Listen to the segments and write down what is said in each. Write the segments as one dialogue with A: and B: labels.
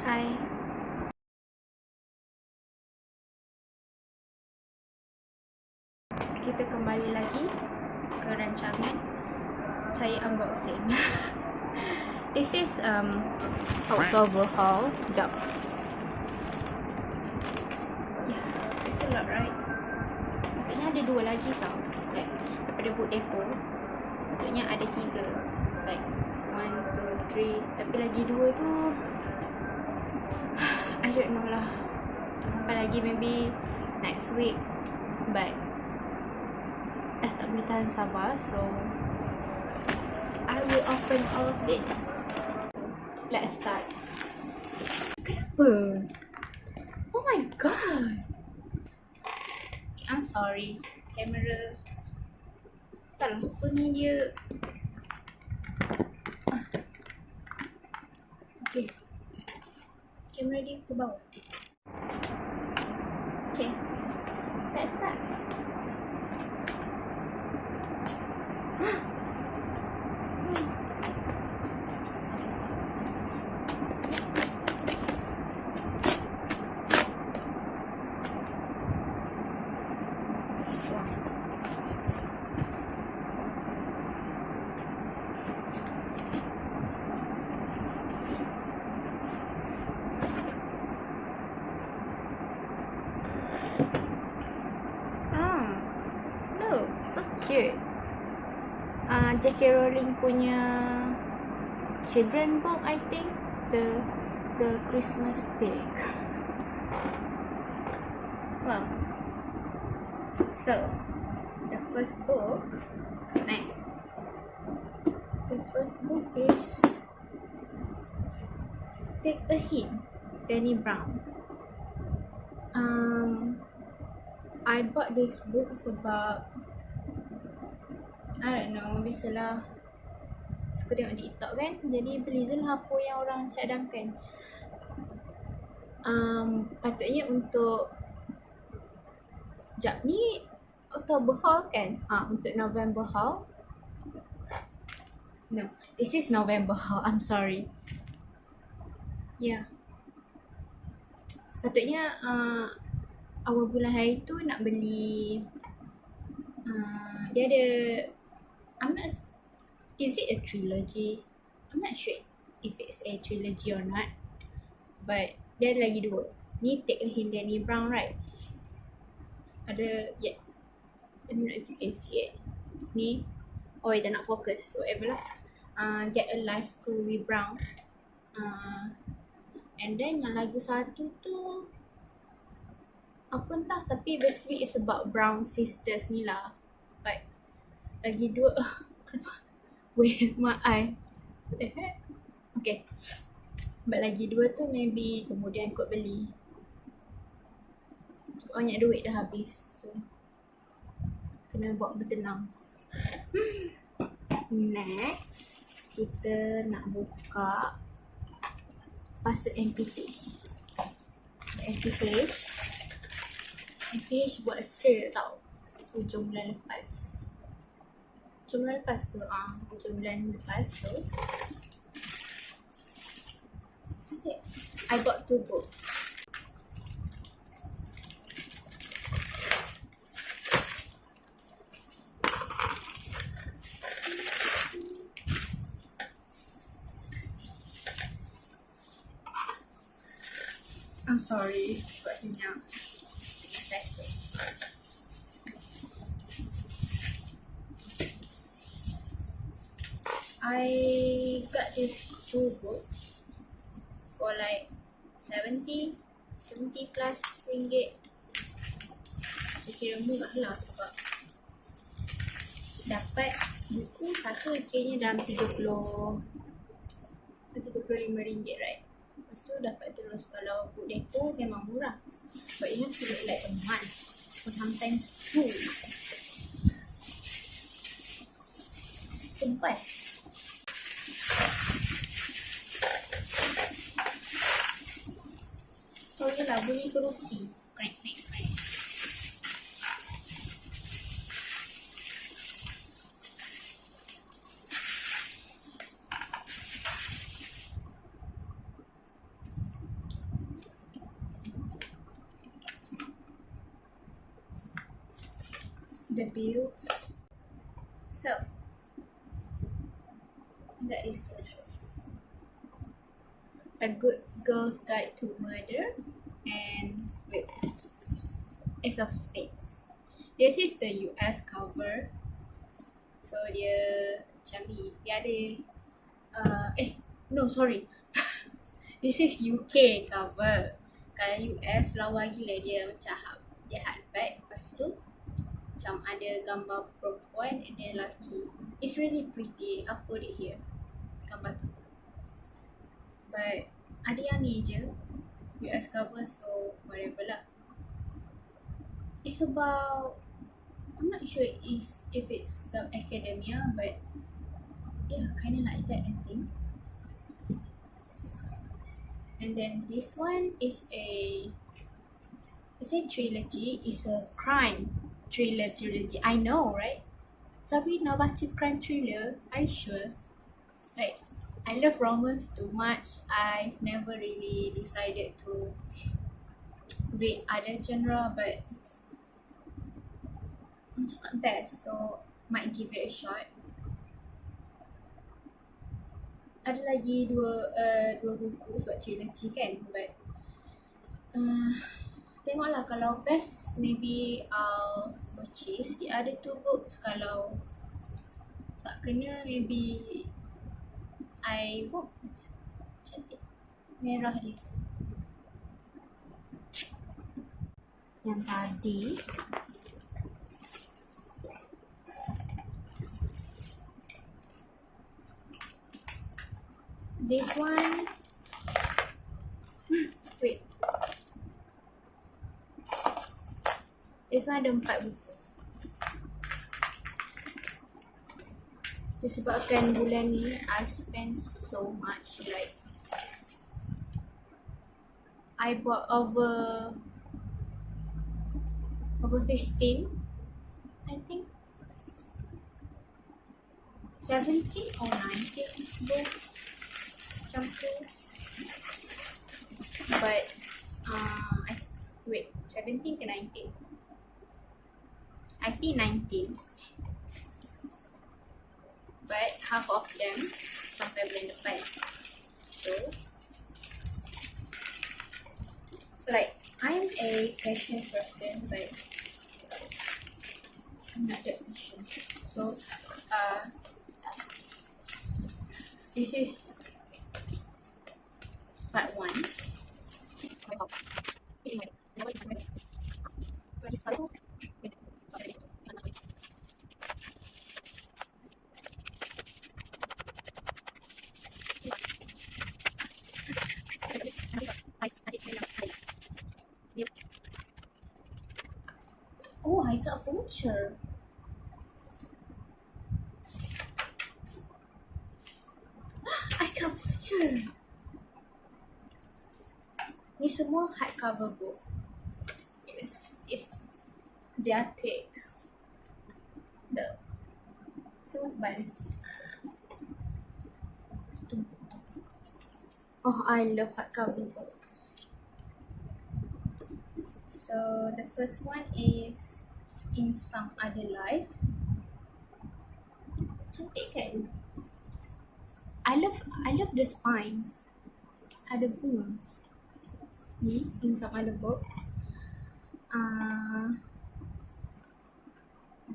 A: Hai, kita kembali lagi ke rancangan saya unboxing. This is October haul. Sekejap. Yeah, it's a lot, right? Patutnya ada 2 lagi tau. Like, daripada book depo, patutnya ada 3. Like, 1, 2, 3. Tapi lagi 2 tu I don't know lah. Sampai lagi maybe next week. But tak boleh tahan sabar, so I will open all of this. Let's start. Kenapa? Oh my god. I'm sorry, kamera. Taklah, phone ni dia. Okay, kamera dia ke bawah. Okay, let's start. Look, so cute. J.K. Rowling punya children book, I think. The Christmas Pig. Well, so the first book, nice. The first book is Take a Hint, Danny Brown. I bought this book sebab I don't know, biasalah suka tengok TikTok kan, jadi beli je lah apa yang orang cadangkan. Patutnya untuk sekejap ni October haul kan? Untuk November haul. No, this is November haul, I'm sorry. Yeah, patutnya awal bulan hari tu nak beli. Dia ada, is it a trilogy? I'm not sure if it's a trilogy or not, but dia ada lagi 2. Ni Take a Hint, Danny Brown, right? Ada, yeah, I don't know if you can see it. Ni, tak nak fokus, whatever lah. Get a Life, Chloe Brown. And then yang lagi satu tu apa entah, tapi basically it's about Brown sisters ni lah. But lagi 2 wait, my eye, what the heck? Okay, but lagi 2 tu maybe kemudian kot beli. Banyak duit dah habis, so kena buat bertenang. Next, kita nak buka parcel MPH. MPH buat sale tau hujung bulan lepas. Hujung bulan lepas, so that's it. I bought 2 books. I'm sorry, buat senyap. I got these 2 books for like 70 plus ringgit. Saya kira murah lah sebab dapat buku satu kayaknya dalam 35 ringgit, right? Lepas tu dapat terus, kalau book depo memang murah, but you have to wait like a month or sometimes 2. Tempat so je lah, bunyi kerusi. Crank. the bills. So that is the truth. A Good Girl's Guide to Murder and with Ace of Spades. This is the US cover. So dia macam ni. Dia ada no sorry. This is UK cover. Kalau US lawa gila, dia macam dia hardback. Lepas tu macam ada gambar perempuan and then lelaki. It's really pretty. I'll put it here, gambar tu. But ada yang ni je, US cover, so whatever lah. It's about, I'm not sure if it's the academia, but yeah, kind of like that I think. And then this one is it's a trilogy. It's a crime thriller trilogy. I know, right? Sabri nak baca crime thriller? Are you sure? Like, I love romance too much. I've never really decided to read other genre, but I'm cakap best, so might give it a shot. Ada lagi dua buku sebab trilogy kan, but tengoklah kalau best maybe I'll purchase. The other two books kalau tak kena maybe I won't. Cantik merah dia. Yang tadi this one, wait, this one ada 4 buku. Disebabkan bulan ni I spend so much, like I bought over 15, I think 17 or 19 books macam tu. But wait, 17 ke 19? I think 19. But half of them sampai bulan depan. So like, I'm a fashion person, but I'm not that fashion. So this is part 1. Oh, I got voucher. I got voucher. Ni semua hardcover book. It's their thick. Semua tebal. Oh, I love hardcover books. So the first one is In Some Other Life. Cantik kan? I love the spine. Ada bunga. Ni In Some Other Books.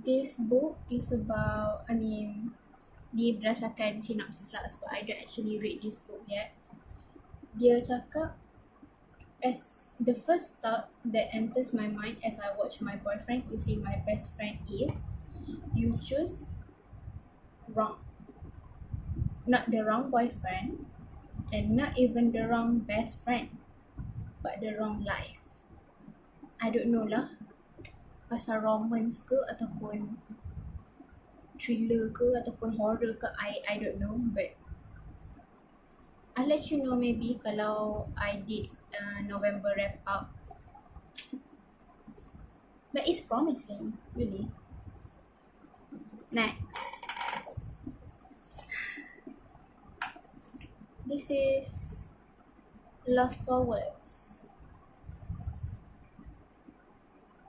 A: This book is about, dia berdasarkan synopsis lah sebab I don't actually read this book yet. Dia cakap, as the first thought that enters my mind as I watch my boyfriend to see my best friend is, you choose not the wrong boyfriend and not even the wrong best friend, but the wrong life. I don't know lah, pasal romance ke ataupun thriller ke ataupun horror ke, I don't know, but I'll let you know maybe kalau I did November wrap up. But it's promising, really. Next. This is Lost for Words.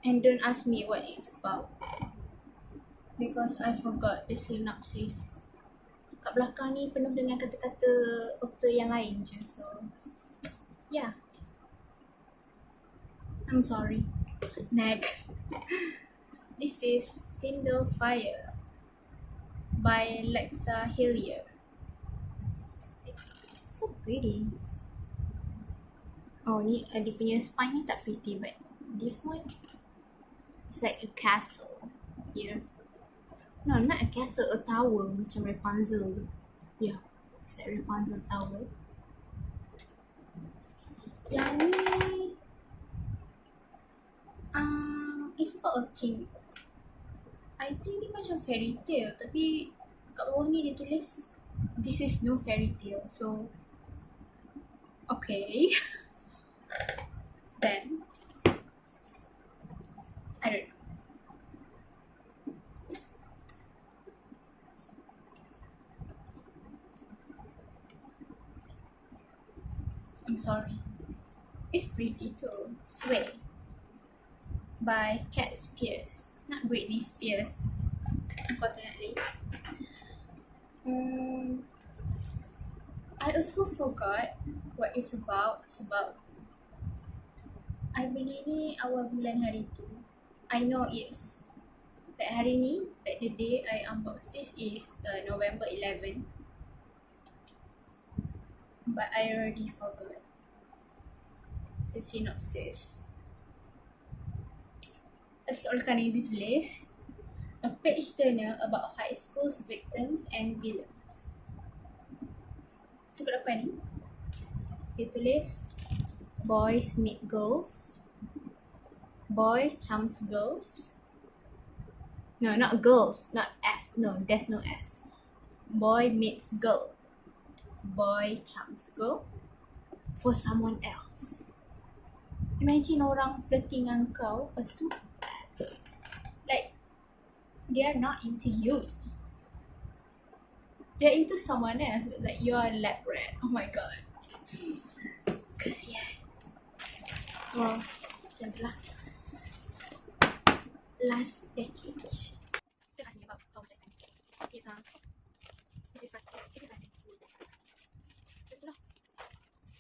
A: And don't ask me what it's about. because I forgot the synopsis. Kat belakang ni penuh dengan kata-kata author yang lain je, so yeah, I'm sorry. Next. This is Kindle Fire by Lexa Hillier. So pretty. Oh ni dia punya spine ni tak pretty, but this one it's like a castle here. No, not a castle, a tower macam Rapunzel tu. Yeah, it's like Rapunzel tower. Yang ni it's about a king. I think dia macam fairy tale, tapi kat bawah ni dia tulis this is no fairy tale, so okay. Then I don't know. I'm sorry. It's pretty too. Sway by Cat Spears. Not Britney Spears, unfortunately. I also forgot what it's about. Sebab I beli ni awal bulan hari tu. I know it's like hari ni, like the day I unbox this is November 11. But I already forgot the synopsis. Tapi oleh kerana dia tulis a page turner about high school's victims and villains. Tu kat depan ni dia tulis boys meet girls, boy chums girls. No, not girls, not S. No, there's no S. Boy meets girl, boy chums girl for someone else. Imagine orang flirting dengan kau, lepas tu like they are not into you, they're into someone else. Like you are a lab rat. Oh my god, kesian. Oh, macam tu lah. Last package. Don't ask me about how much I spent. It's this is plastic. Is it plastic? Betul lah.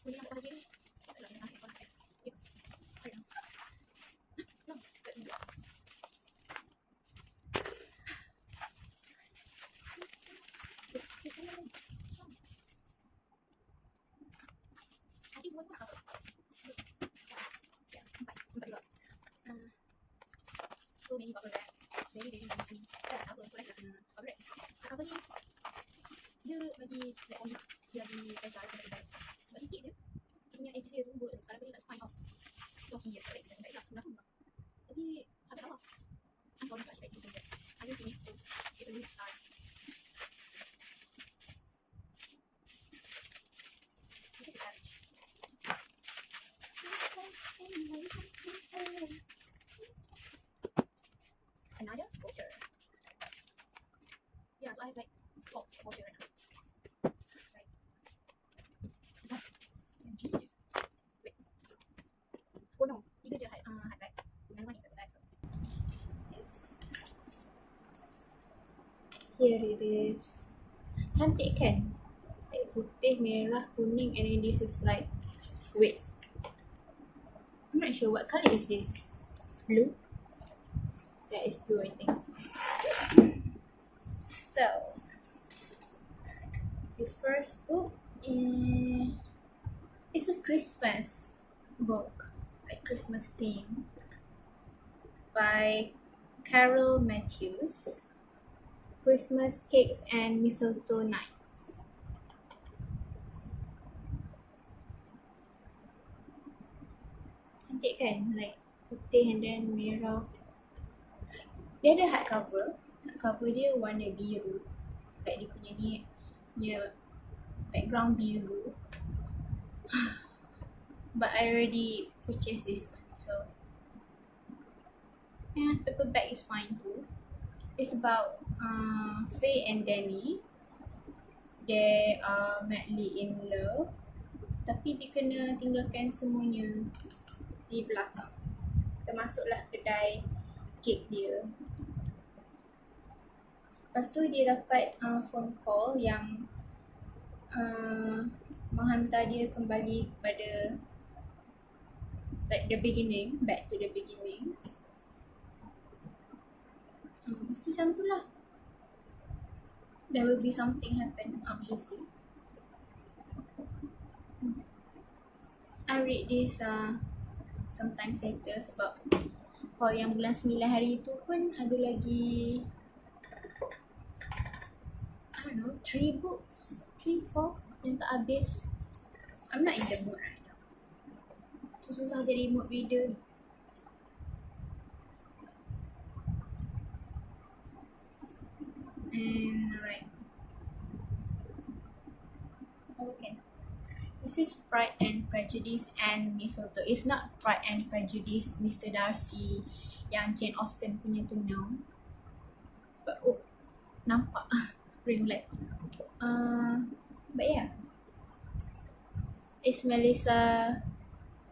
A: Bunyi yang bahagia ni. Tak lah, yang akhir plastik. Yuk. Ayo. No, tak ni. Ada semua apa? Ya, empat juga. So many bubble wrap. Very many. Apa aku like bubble wrap. Cover ni dia bagi like on dia di fragile pada kedai. Sebab sikit je. Dia punya edge dia tu buat sekarang dia tak spine off. So he is like baik lah sudah pun. Tapi habis awak. I'm sorry touch back to that. I don't think so. It's a risk start. This is damage. Another voucher. Yeah, so I have like voucher right now. Right. Wait. Oh no, 3 je hard bag. And one is a bag. So. Yes. Here it is. Cantik kan? Like putih, merah, kuning, and then this is like, wait. I'm not sure what color is this. Blue? Yeah, it's blue, I think. So, the first book is a Christmas book, like Christmas theme, by Carol Matthews. Christmas Cakes and Mistletoe Nights. Cantik kan? Like putih and then merah. Dia ada hardcover. Hardcover dia warna biru. Like dia punya ni, dia background biru. But I already purchased this one, so yeah, paperback is fine too. It's about Faye and Danny. They are madly in love, tapi dia kena tinggalkan semuanya di belakang, termasuklah kedai kek dia. Lepas tu dia dapat phone call yang menghantar dia kembali kepada like the beginning, back to the beginning. Lepas tu macam tu lah. There will be something happen obviously. I read this sometimes later sebab kalau yang bulan 9 hari tu pun ada lagi I don't know 3 books 3-4 yang tak habis. I'm not in the mood right now. Susah jadi mood reader. And alright. Okay. This is Pride and Prejudice and Mistletoe. It's not Pride and Prejudice Mr. Darcy yang Jane Austen punya tu now. But nampak ring light. But yeah. It's Melissa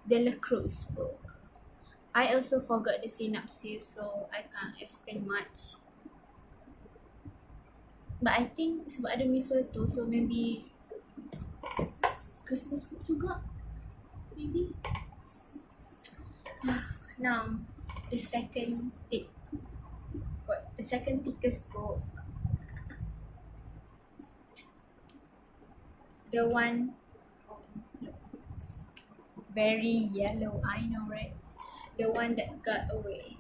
A: Delacruz book. I also forgot the synopsis, so I can't explain much. But I think sebab ada mistletoe, so maybe Christmas book juga. Maybe. Now, the second thickest book. The one very yellow, I know right? The one that got away.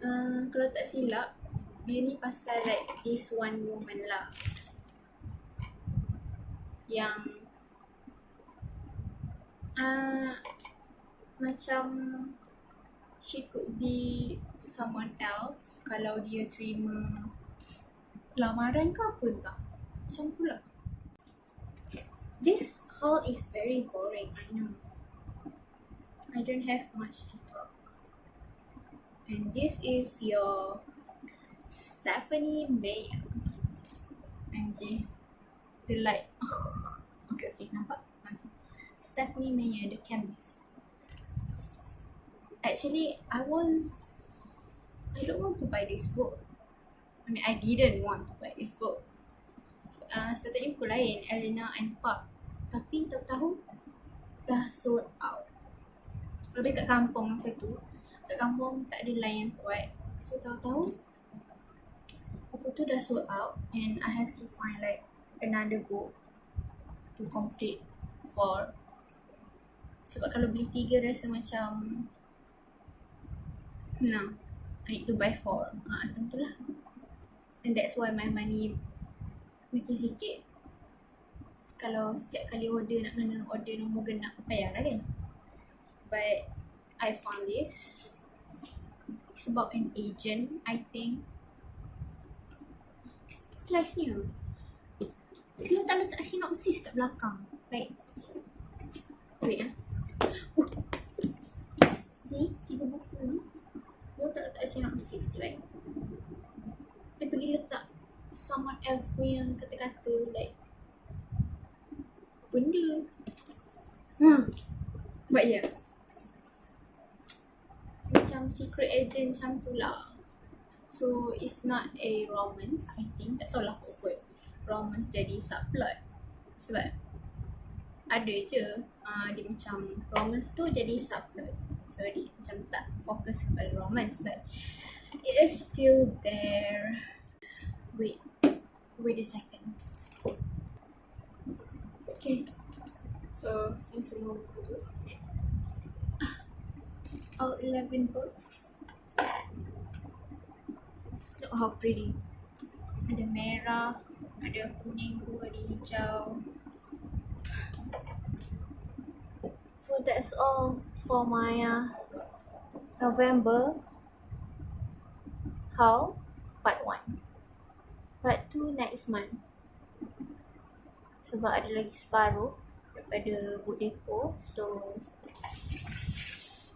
A: Kalau tak silap, dia ni pasal like this one woman lah yang macam she could be someone else kalau dia terima lamaran ke apa entah. Macam tu lah. This haul is very boring, I know. I don't have much to talk. And this is your Stephenie Meyer. MJ. The light. Okay, nampak. Stephenie Meyer, the chemist. Actually, I don't want to buy this book. I mean, I didn't want to buy this book. Sepatutnya buku lain, Elena and Pup. Tapi tahu dah sold out. Lebih kat kampung masa tu. Kat kampung tak ada line yang kuat. So tahu-tahu buku tu dah sold out and I have to find like another book to complete 4. Sebab kalau beli 3 rasa macam I need to buy 4. Macam tu lah. And that's why my money makin sikit. Kalau setiap kali order nak kena order nombor genap, payah lah kan. But I found this. It's about an agent, I think. Slice-nya dia tak letak sinopsis kat belakang. Like wait ni 3 buku ni dia tak letak sinopsis. Like dia pergi letak someone else punya kata-kata. Like benda but yeah, macam secret agent macam tu lah. So it's not a romance, I think. Tak tahulah apa buat romance jadi subplot. Sebab ada je dia macam romance tu jadi subplot. So dia macam tak fokus kepada romance, but it is still there. Wait a second. Okay, so ini semua buku tu. All 11 books. Look how pretty. Ada merah, ada kuning, ada hijau. So that's all for my November haul part 1. Part 2 next month. Sebab ada lagi separuh daripada book depo. So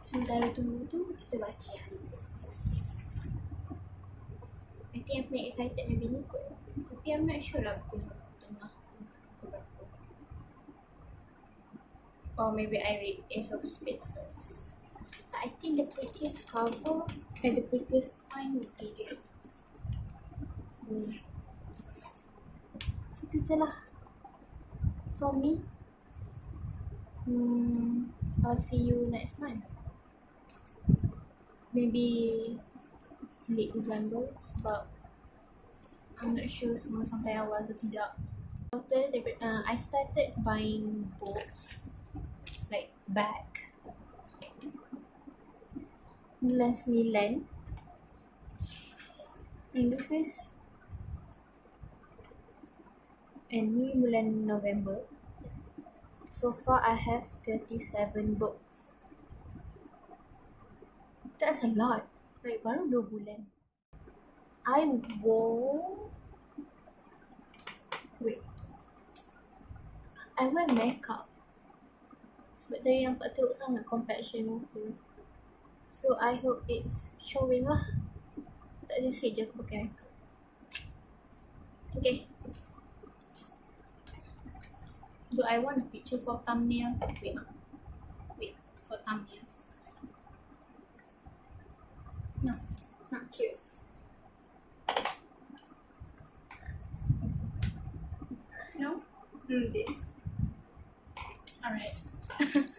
A: sementara tunggu tu kita baca. I think I'm pretty excited maybe ni kot. Tapi I'm not sure lah buku tengah buku berapa. Or maybe I read Ace of Spades first. But I think the prettiest cover and the prettiest one would be this. Situ je lah from me. I'll see you next month. Maybe late December sebab I'm not sure semua sampai awal ke tidak. Total, I started buying books like back bulan 9 and this is ni bulan November. So far I have 37 books. That's a lot. Like baru 2 bulan. I wear makeup sebab tadi nampak teruk sangat complexion muka. So I hope it's showing lah. Tak just je aku pakai makeup. Okay. Do I want a picture for thumbnail? Wait for thumbnail. No, not cute. No? This. Alright.